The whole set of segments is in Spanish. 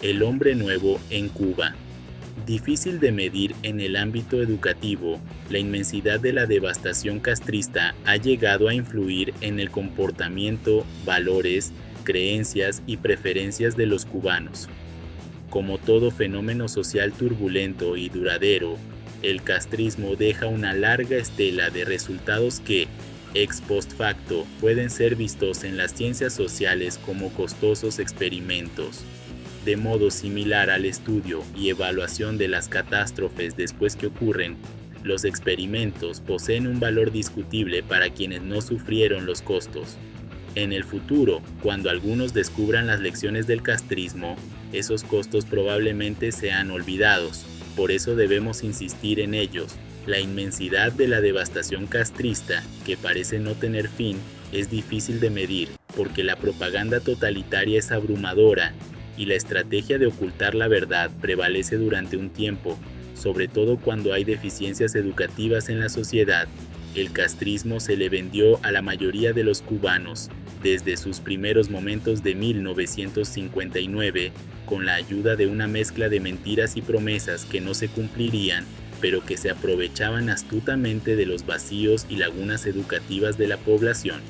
El hombre nuevo en Cuba. Difícil de medir en el ámbito educativo, la inmensidad de la devastación castrista ha llegado a influir en el comportamiento, valores, creencias y preferencias de los cubanos. Como todo fenómeno social turbulento y duradero, el castrismo deja una larga estela de resultados que, ex post facto, pueden ser vistos en las ciencias sociales como costosos experimentos. De modo similar al estudio y evaluación de las catástrofes después que ocurren, los experimentos poseen un valor discutible para quienes no sufrieron los costos. En el futuro, cuando algunos descubran las lecciones del castrismo, esos costos probablemente sean olvidados. Por eso debemos insistir en ellos. La inmensidad de la devastación castrista, que parece no tener fin, es difícil de medir, porque la propaganda totalitaria es abrumadora y la estrategia de ocultar la verdad prevalece durante un tiempo, sobre todo cuando hay deficiencias educativas en la sociedad. El castrismo se le vendió a la mayoría de los cubanos desde sus primeros momentos de 1959, con la ayuda de una mezcla de mentiras y promesas que no se cumplirían, pero que se aprovechaban astutamente de los vacíos y lagunas educativas de la población.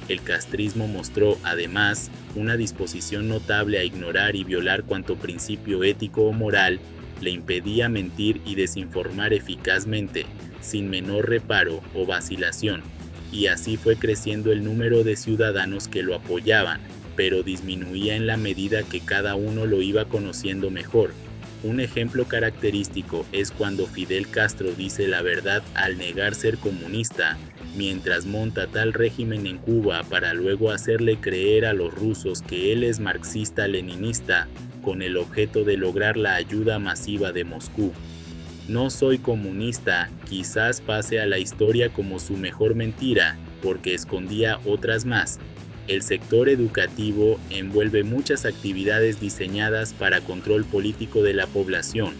El castrismo mostró, además, una disposición notable a ignorar y violar cuanto principio ético o moral le impedía mentir y desinformar eficazmente, sin menor reparo o vacilación, y así fue creciendo el número de ciudadanos que lo apoyaban, pero disminuía en la medida que cada uno lo iba conociendo mejor. Un ejemplo característico es cuando Fidel Castro dice la verdad al negar ser comunista, mientras monta tal régimen en Cuba para luego hacerle creer a los rusos que él es marxista-leninista, con el objeto de lograr la ayuda masiva de Moscú. No soy comunista, quizás pase a la historia como su mejor mentira, porque escondía otras más. El sector educativo envuelve muchas actividades diseñadas para control político de la población.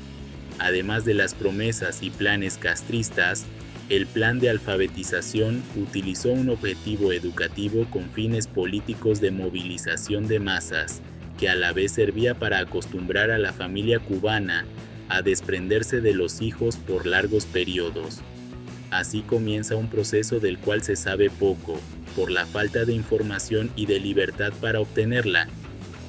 Además de las promesas y planes castristas, el plan de alfabetización utilizó un objetivo educativo con fines políticos de movilización de masas, que a la vez servía para acostumbrar a la familia cubana a desprenderse de los hijos por largos periodos. Así comienza un proceso del cual se sabe poco, por la falta de información y de libertad para obtenerla,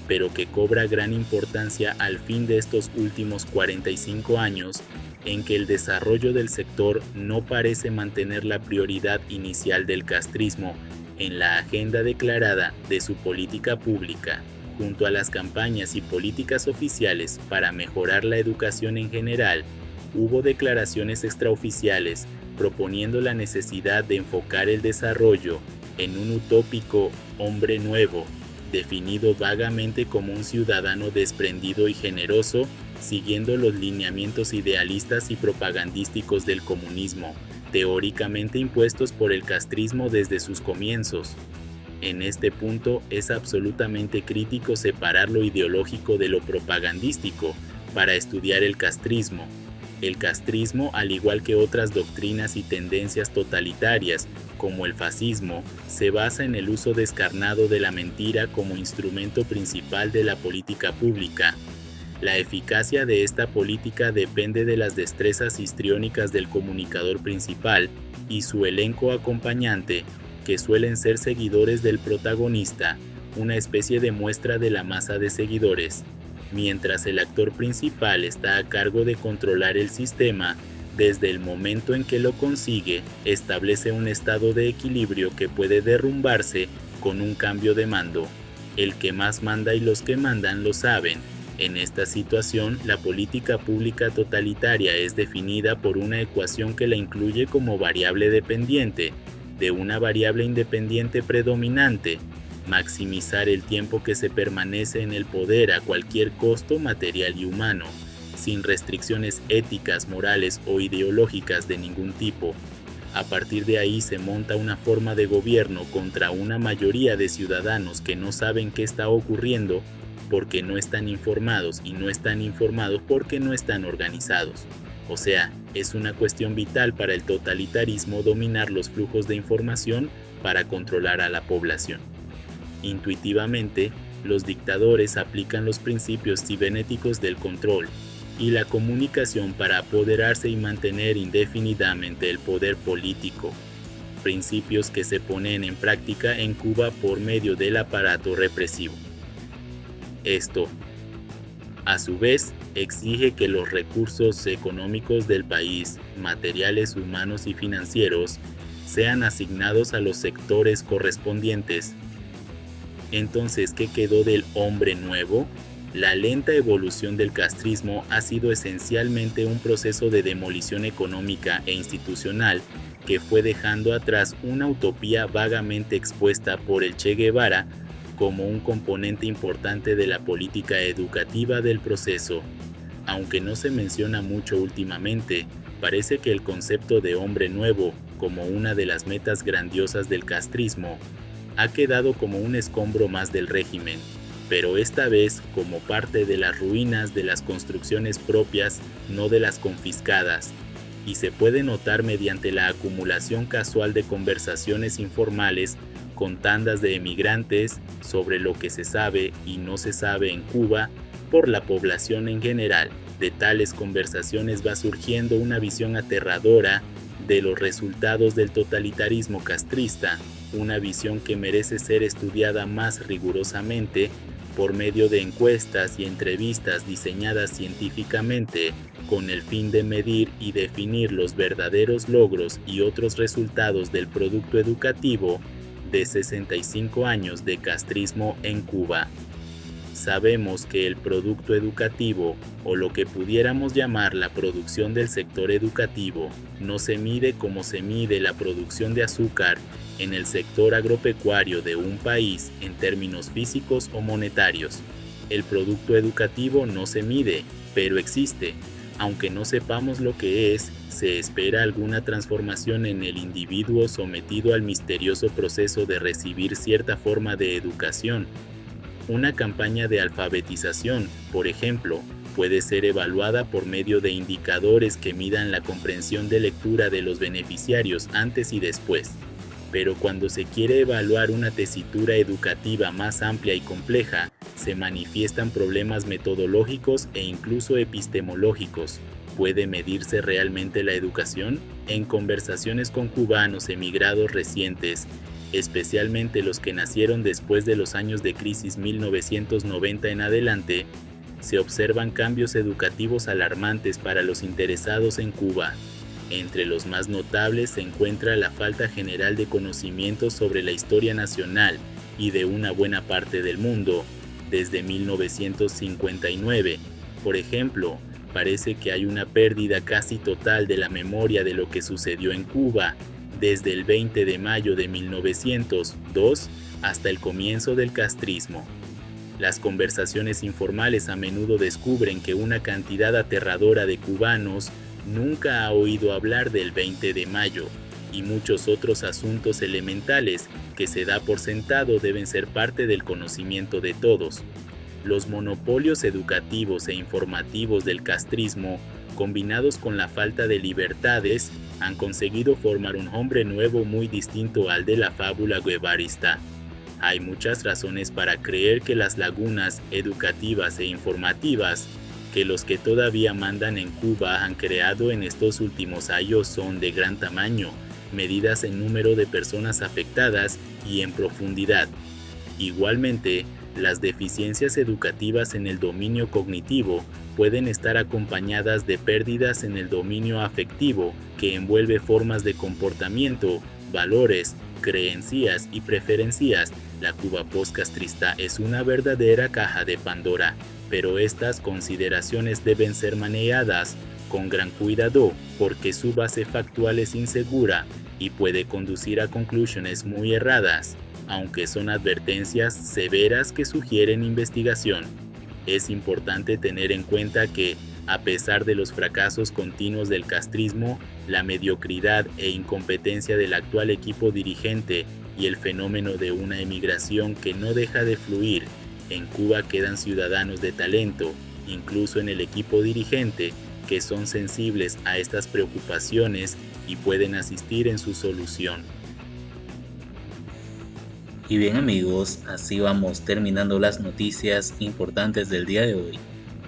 pero que cobra gran importancia al fin de estos últimos 45 años, en que el desarrollo del sector no parece mantener la prioridad inicial del castrismo en la agenda declarada de su política pública. Junto a las campañas y políticas oficiales para mejorar la educación en general, hubo declaraciones extraoficiales proponiendo la necesidad de enfocar el desarrollo en un utópico hombre nuevo, definido vagamente como un ciudadano desprendido y generoso, siguiendo los lineamientos idealistas y propagandísticos del comunismo, teóricamente impuestos por el castrismo desde sus comienzos. En este punto es absolutamente crítico separar lo ideológico de lo propagandístico para estudiar el castrismo. El castrismo, al igual que otras doctrinas y tendencias totalitarias, como el fascismo, se basa en el uso descarnado de la mentira como instrumento principal de la política pública. La eficacia de esta política depende de las destrezas histriónicas del comunicador principal y su elenco acompañante, que suelen ser seguidores del protagonista, una especie de muestra de la masa de seguidores, mientras el actor principal está a cargo de controlar el sistema. Desde el momento en que lo consigue, establece un estado de equilibrio que puede derrumbarse con un cambio de mando. El que más manda y los que mandan lo saben. En esta situación, la política pública totalitaria es definida por una ecuación que la incluye como variable dependiente de una variable independiente predominante: maximizar el tiempo que se permanece en el poder a cualquier costo material y humano, sin restricciones éticas, morales o ideológicas de ningún tipo. A partir de ahí se monta una forma de gobierno contra una mayoría de ciudadanos que no saben qué está ocurriendo porque no están informados, y no están informados porque no están organizados. O sea, es una cuestión vital para el totalitarismo dominar los flujos de información para controlar a la población. Intuitivamente, Los dictadores aplican los principios cibernéticos del control y la comunicación para apoderarse y mantener indefinidamente el poder político, principios que se ponen en práctica en Cuba por medio del aparato represivo. Esto, a su vez, exige que los recursos económicos del país, materiales, humanos y financieros, sean asignados a los sectores correspondientes. Entonces, ¿qué quedó del hombre nuevo? La lenta evolución del castrismo ha sido esencialmente un proceso de demolición económica e institucional que fue dejando atrás una utopía vagamente expuesta por el Che Guevara como un componente importante de la política educativa del proceso. Aunque no se menciona mucho últimamente, parece que el concepto de hombre nuevo, como una de las metas grandiosas del castrismo, ha quedado como un escombro más del régimen, pero esta vez como parte de las ruinas de las construcciones propias, no de las confiscadas, y se puede notar mediante la acumulación casual de conversaciones informales con tandas de emigrantes sobre lo que se sabe y no se sabe en Cuba por la población en general. De tales conversaciones va surgiendo una visión aterradora de los resultados del totalitarismo castrista, una visión que merece ser estudiada más rigurosamente por medio de encuestas y entrevistas diseñadas científicamente con el fin de medir y definir los verdaderos logros y otros resultados del producto educativo de 65 años de castrismo en Cuba. Sabemos que el producto educativo, o lo que pudiéramos llamar la producción del sector educativo, no se mide como se mide la producción de azúcar en el sector agropecuario de un país en términos físicos o monetarios. El producto educativo no se mide, pero existe. Aunque no sepamos lo que es, se espera alguna transformación en el individuo sometido al misterioso proceso de recibir cierta forma de educación. Una campaña de alfabetización, por ejemplo, puede ser evaluada por medio de indicadores que midan la comprensión de lectura de los beneficiarios antes y después. Pero cuando se quiere evaluar una tesitura educativa más amplia y compleja, se manifiestan problemas metodológicos e incluso epistemológicos. ¿Puede medirse realmente la educación? En conversaciones con cubanos emigrados recientes, especialmente los que nacieron después de los años de crisis 1990 en adelante, se observan cambios educativos alarmantes para los interesados en Cuba. Entre los más notables se encuentra la falta general de conocimientos sobre la historia nacional y de una buena parte del mundo. Desde 1959, por ejemplo, parece que hay una pérdida casi total de la memoria de lo que sucedió en Cuba desde el 20 de mayo de 1902 hasta el comienzo del castrismo. Las conversaciones informales a menudo descubren que una cantidad aterradora de cubanos nunca ha oído hablar del 20 de mayo y muchos otros asuntos elementales que se da por sentado deben ser parte del conocimiento de todos. Los monopolios educativos e informativos del castrismo, combinados con la falta de libertades, han conseguido formar un hombre nuevo muy distinto al de la fábula guevarista. Hay muchas razones para creer que las lagunas educativas e informativas que los que todavía mandan en Cuba han creado en estos últimos años son de gran tamaño, medidas en número de personas afectadas y en profundidad. Igualmente, las deficiencias educativas en el dominio cognitivo pueden estar acompañadas de pérdidas en el dominio afectivo que envuelve formas de comportamiento, valores, creencias y preferencias. La Cuba postcastrista es una verdadera caja de Pandora, pero estas consideraciones deben ser manejadas con gran cuidado porque su base factual es insegura y puede conducir a conclusiones muy erradas, aunque son advertencias severas que sugieren investigación. Es importante tener en cuenta que, a pesar de los fracasos continuos del castrismo, la mediocridad e incompetencia del actual equipo dirigente y el fenómeno de una emigración que no deja de fluir, en Cuba quedan ciudadanos de talento, incluso en el equipo dirigente, que son sensibles a estas preocupaciones y pueden asistir en su solución. Y bien amigos, así vamos terminando las noticias importantes del día de hoy.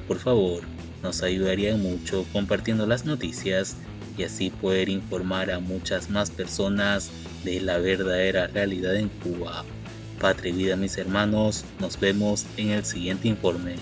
Por favor, nos ayudarían mucho compartiendo las noticias y así poder informar a muchas más personas de la verdadera realidad en Cuba. Patria y vida mis hermanos, nos vemos en el siguiente informe.